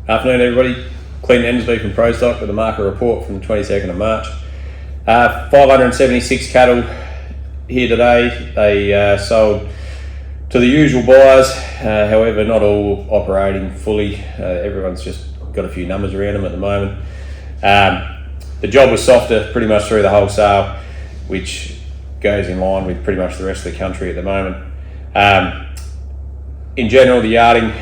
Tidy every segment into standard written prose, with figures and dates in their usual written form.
Afternoon, everybody. Clinton Ensby from ProStock with a market report from the 22nd of March. 576 cattle here today. They sold to the usual buyers, however, not all operating fully. Everyone's just got a few numbers around them at the moment. The job was softer pretty much through the wholesale, which goes in line with pretty much the rest of the country at the moment. In general, the yarding,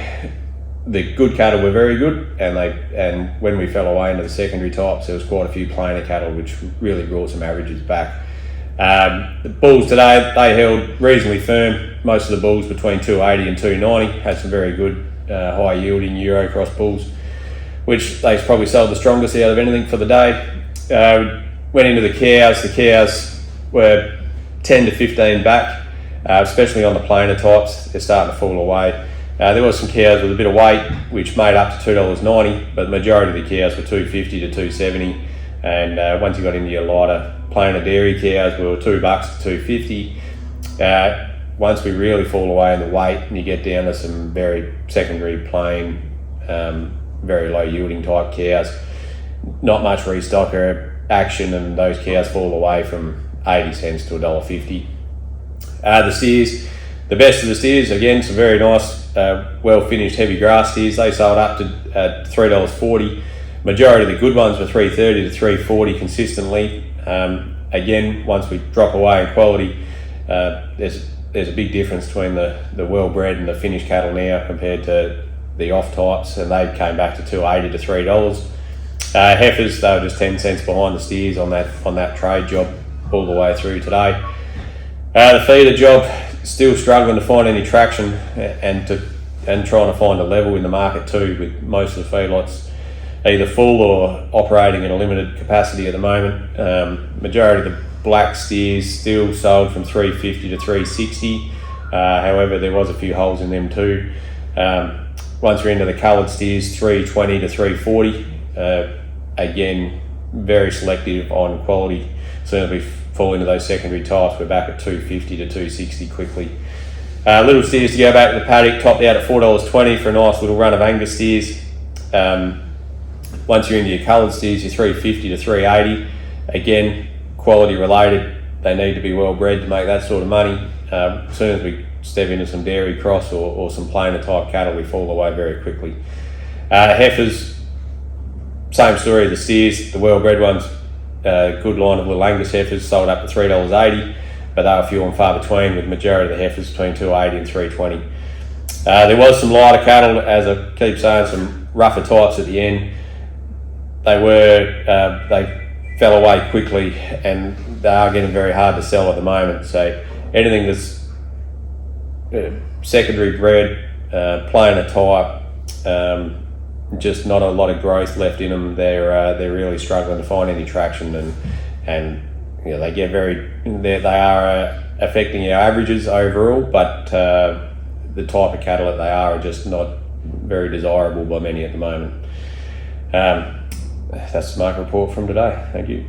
the good cattle were very good, and when we fell away into the secondary types, there was quite a few plainer cattle, which really brought some averages back. The bulls today, they held reasonably firm. Most of the bulls between 280 and 290 had some very good high yielding Euro cross bulls, which they probably sold the strongest out of anything for the day. Went into the cows. The cows were 10 to 15 back, especially on the plainer types. They're starting to fall away. There was some cows with a bit of weight, which made up to $2.90, but the majority of the cows were $2.50 to $2.70. And once you got into your lighter plainer dairy cows, we were $2 to $2.50. Once we really fall away in the weight and you get down to some very secondary plain, very low yielding type cows, not much restocker action, and those cows fall away from 80 cents to $1.50. The steers, the best of the steers, again, some very nice, well finished heavy grass steers. They sold up to $3.40. Majority of the good ones were $3.30 to $3.40 consistently. Again, once we drop away in quality, there's a big difference between the well-bred and the finished cattle now compared to the off types, and they came back to $2.80 to $3. Heifers, they were just 10 cents behind the steers on that trade job all the way through today. The feeder job, still struggling to find any traction and trying to find a level in the market too, with most of the feedlots either full or operating in a limited capacity at the moment. Majority of the black steers still sold from $3.50 to $3.60. However, there was a few holes in them too. Once we're into the coloured steers, $3.20 to $3.40. Again, very selective on quality. As soon as we fall into those secondary types, we're back at $2.50 to $2.60 quickly. Little steers to go back to the paddock, topped out at $4.20 for a nice little run of Angus steers. Once you're into your coloured steers, you're $3.50 to $3.80. Again, quality related. They need to be well bred to make that sort of money. As soon as we step into some dairy cross or some plainer type cattle, we fall away very quickly. Heifers, same story. The steers, the well bred ones, good line of little Angus heifers sold up to $3.80, but they were few and far between, with the majority of the heifers between $2.80 and $3.20. There was some lighter cattle, as I keep saying, some rougher types at the end. They fell away quickly, and they are getting very hard to sell at the moment. So anything that's secondary bred, plainer type, just not a lot of growth left in them. They're really struggling to find any traction, and you know, they are affecting our averages overall, but the type of cattle that they are just not very desirable by many at the moment. That's the market report from today. Thank you.